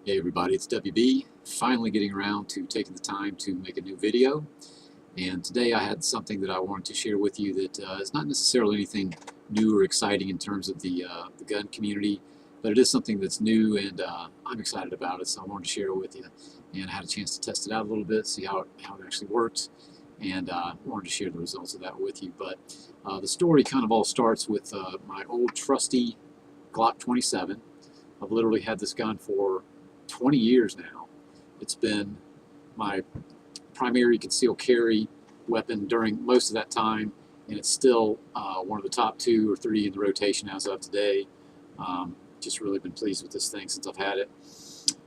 Hey everybody, it's WB. Finally getting around to taking the time to make a new video. And today I had something that I wanted to share with you that is not necessarily anything new or exciting in terms of the gun community, but it is something that's new and I'm excited about it, so I wanted to share it with you. And I had a chance to test it out a little bit, see how it actually works, and wanted to share the results of that with you. But the story kind of all starts with my old trusty Glock 27. I've literally had this gun for 20 years now. It's been my primary concealed carry weapon during most of that time, and it's still one of the top 2 or 3 in the rotation as of today. Just really been pleased with this thing since I've had it.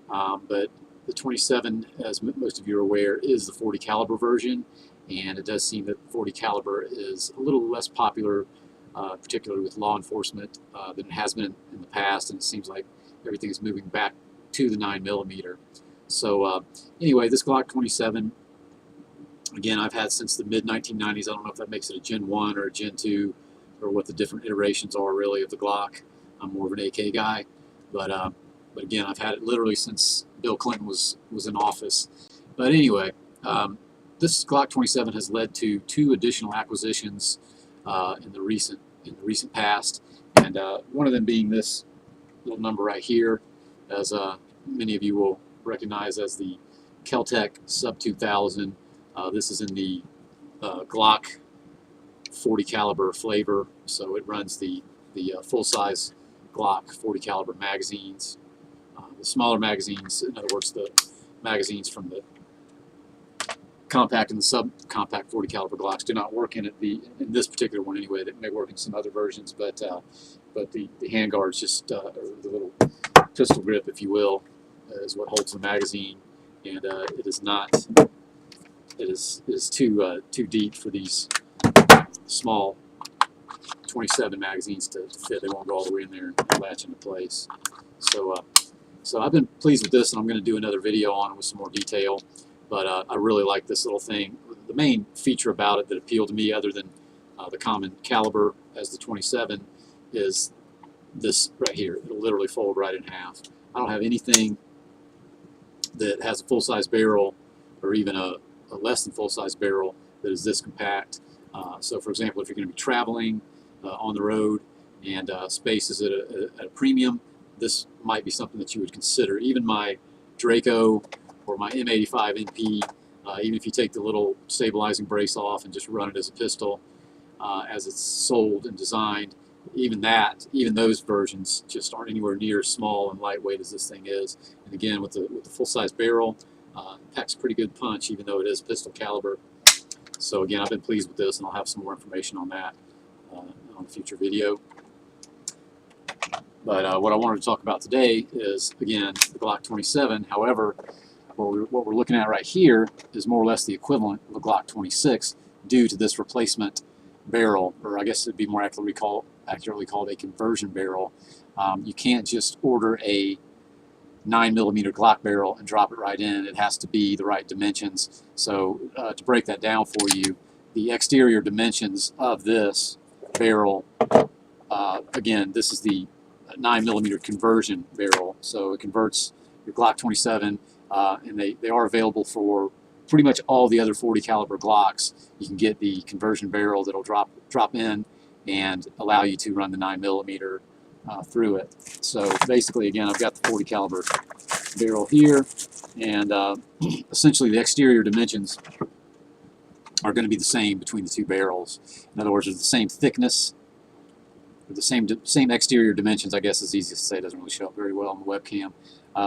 But the 27, as most of you are aware, is the 40 caliber version, and it does seem that 40 caliber is a little less popular, particularly with law enforcement, than it has been in the past, and it seems like everything is moving back to the 9mm. So anyway, this Glock 27, again, I've had since the mid-1990s. I don't know if that makes it a Gen 1 or a Gen 2 or what the different iterations are really of the Glock. I'm more of an AK guy, but again, I've had it literally since Bill Clinton was in office. But anyway, this Glock 27 has led to 2 additional acquisitions in the recent past, and one of them being this little number right here, as many of you will recognize as the Kel Tec Sub-2000. This is in the Glock 40 caliber flavor, so it runs the full-size Glock 40 caliber magazines. The smaller magazines, in other words, the magazines from the compact and the sub-compact 40 caliber Glocks, do not work in this particular one anyway. They may work in some other versions, but the handguards, just or the little pistol grip, if you will, is what holds the magazine, and it is not. It is too deep for these small 27 magazines to fit. They won't go all the way in there and latch into place. So I've been pleased with this, and I'm going to do another video on it with some more detail. But I really like this little thing. The main feature about it that appealed to me, other than the common caliber as the 27, is this right here. It'll literally fold right in half. I don't have anything that has a full-size barrel, or even a less than full-size barrel, that is this compact. So for example, if you're going to be traveling on the road and space is at a premium, this might be something that you would consider. Even my Draco or my M85 NP, even if you take the little stabilizing brace off and just run it as a pistol, as it's sold and designed, even those versions just aren't anywhere near as small and lightweight as this thing is. And again, with the full-size barrel, it packs a pretty good punch, even though it is pistol caliber. So again, I've been pleased with this, and I'll have some more information on that on a future video. But what I wanted to talk about today is, again, the Glock 27. However, what we're looking at right here is more or less the equivalent of a Glock 26 due to this replacement barrel, or I guess it'd be more accurately called a conversion barrel. You can't just order a 9mm Glock barrel and drop it right in. It has to be the right dimensions. So to break that down for you, the exterior dimensions of this barrel, again, this is the 9mm conversion barrel. So it converts your Glock 27, and they are available for pretty much all the other 40 caliber Glocks. You can get the conversion barrel that'll drop in and allow you to run the 9mm through it. So basically, again, I've got the 40 caliber barrel here, and essentially the exterior dimensions are going to be the same between the 2 barrels. In other words, they're the same thickness, the same exterior dimensions. I guess is easiest to say. It doesn't really show up very well on the webcam.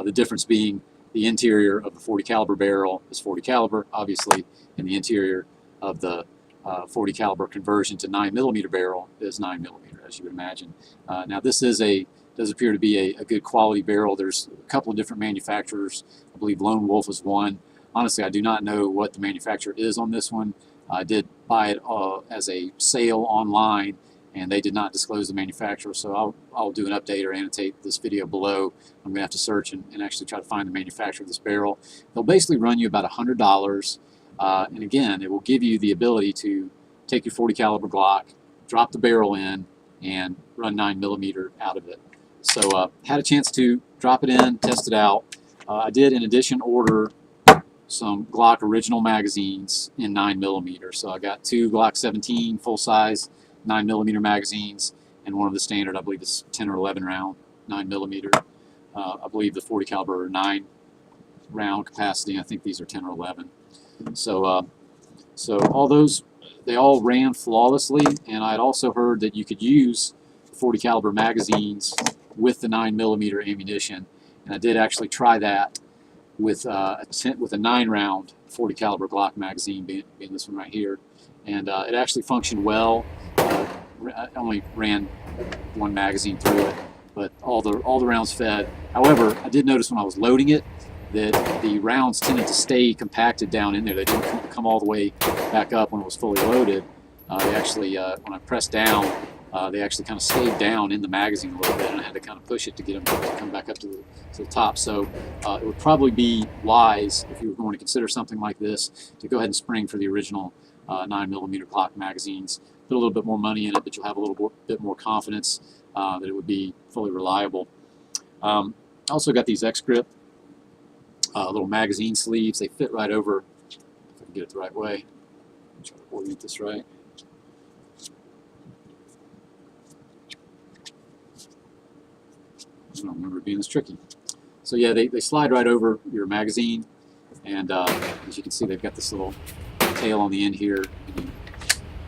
The difference being the interior of the 40 caliber barrel is 40 caliber, obviously, and the interior of the 40 caliber conversion to 9mm barrel is 9mm, as you would imagine. Now this does appear to be a good quality barrel. There's a couple of different manufacturers. I believe Lone Wolf is one. Honestly, I do not know what the manufacturer is on this one. I did buy it as a sale online, and they did not disclose the manufacturer, so I'll do an update or annotate this video below. I'm going to have to search and actually try to find the manufacturer of this barrel. They'll basically run you about $100, and again, it will give you the ability to take your 40 caliber Glock, drop the barrel in, and run 9mm out of it. So had a chance to drop it in, test it out. I did in addition order some Glock original magazines in 9mm. So I got 2 Glock 17 full-size 9mm magazines, and one of the standard, I believe it's 10 or 11 round 9mm. I believe the 40 caliber 9 round capacity. I think these are 10 or 11. So so all those, they all ran flawlessly, and I had also heard that you could use 40 caliber magazines with the 9mm ammunition, and I did actually try that with with a 9 round 40 caliber Glock magazine, being this one right here, and it actually functioned well. I only ran 1 magazine through it, but all the rounds fed. However, I did notice when I was loading it that the rounds tended to stay compacted down in there. They didn't come all the way back up when it was fully loaded. They actually, when I pressed down, they actually kind of stayed down in the magazine a little bit, and I had to kind of push it to get them to come back up to the top. So it would probably be wise, if you were going to consider something like this, to go ahead and spring for the original 9mm Glock magazines. Put a little bit more money in it, but you'll have a little bit more confidence that it would be fully reliable. I also got these X-Grip little magazine sleeves. They fit right over, if I can get it the right way. Try to orient this right. I don't remember it being this tricky. So yeah, they slide right over your magazine, and as you can see, they've got this little tail on the end here. And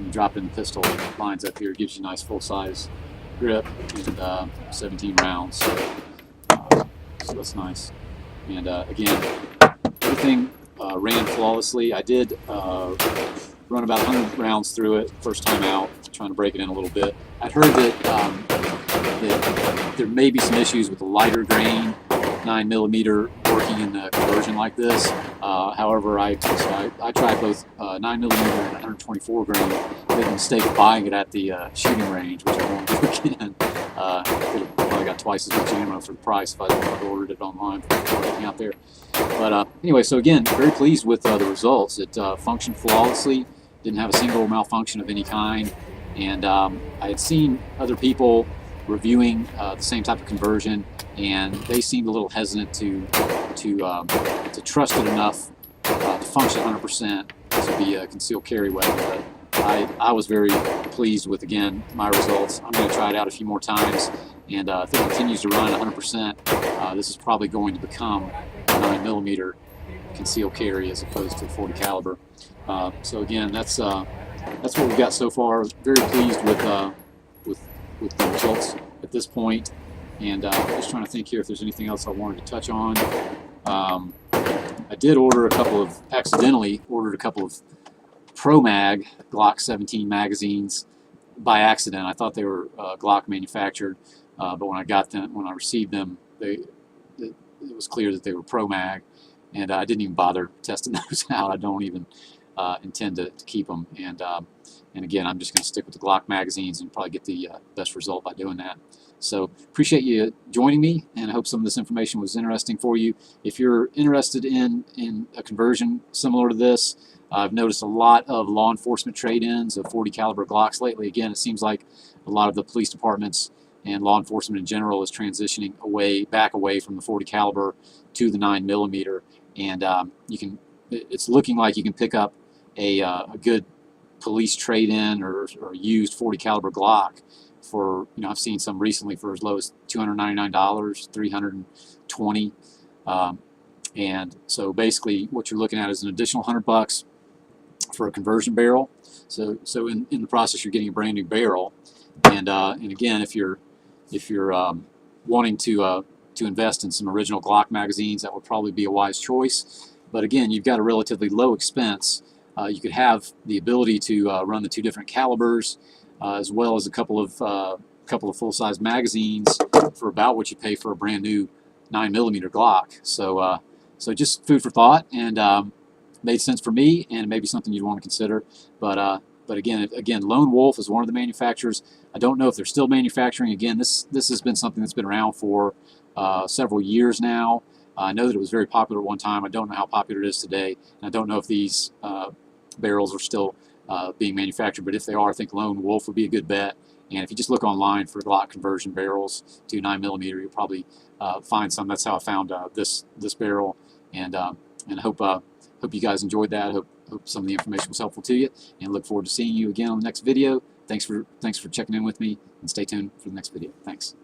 you drop in the pistol, it lines up here, gives you a nice full-size grip, and 17 rounds. So that's nice. And again, everything ran flawlessly. I did run about 100 rounds through it first time out, trying to break it in a little bit. I'd heard that, that there may be some issues with the lighter grain 9mm working in the conversion like this. However, I tried both 9mm and 124 grain. Made the mistake of buying it at the shooting range, which I won't do again. I got twice as much ammo for the price if I'd ordered it online before getting out there. But anyway, so again, very pleased with the results. It functioned flawlessly, didn't have a single malfunction of any kind, and I had seen other people reviewing the same type of conversion, and they seemed a little hesitant to trust it enough to function 100% to be a concealed carry weapon. But I was very pleased with, again, my results. I'm going to try it out a few more times, and if it continues to run 100%, this is probably going to become a 9mm concealed carry as opposed to 40 caliber. So again, that's what we've got so far. Very pleased with the results at this point, and just trying to think here if there's anything else I wanted to touch on. I did accidentally ordered a couple of Pro Mag Glock 17 magazines by accident. I thought they were Glock manufactured, but when I received them, it was clear that they were Pro Mag, and I didn't even bother testing those out. I don't even intend to keep them, and again, I'm just going to stick with the Glock magazines and probably get the best result by doing that. So appreciate you joining me, and I hope some of this information was interesting for you. If you're interested in a conversion similar to this, I've noticed a lot of law enforcement trade-ins of 40 caliber Glocks lately. Again, it seems like a lot of the police departments and law enforcement in general is transitioning back away from the 40 caliber to the 9mm, and it's looking like you can pick up a good police trade-in or used 40 caliber Glock for, I've seen some recently for as low as $299, $320, and so basically what you're looking at is an additional $100 for a conversion barrel. So in the process, you're getting a brand new barrel, and again, if you're wanting to invest in some original Glock magazines, that would probably be a wise choice. But again, you've got a relatively low expense. You could have the ability to run the 2 different calibers, as well as a couple of full-size magazines for about what you pay for a brand new 9mm Glock. So just food for thought, and made sense for me, and maybe something you'd want to consider. But again, Lone Wolf is one of the manufacturers. I don't know if they're still manufacturing. Again, this has been something that's been around for several years now. I know that it was very popular at one time. I don't know how popular it is today, and I don't know if these barrels are still being manufactured, but if they are, I think Lone Wolf would be a good bet, And if you just look online for Glock conversion barrels to 9mm, you'll probably find some. That's how I found this barrel, and hope you guys enjoyed that. Hope some of the information was helpful to you, and look forward to seeing you again on the next video. Thanks for checking in with me, and stay tuned for the next video. Thanks.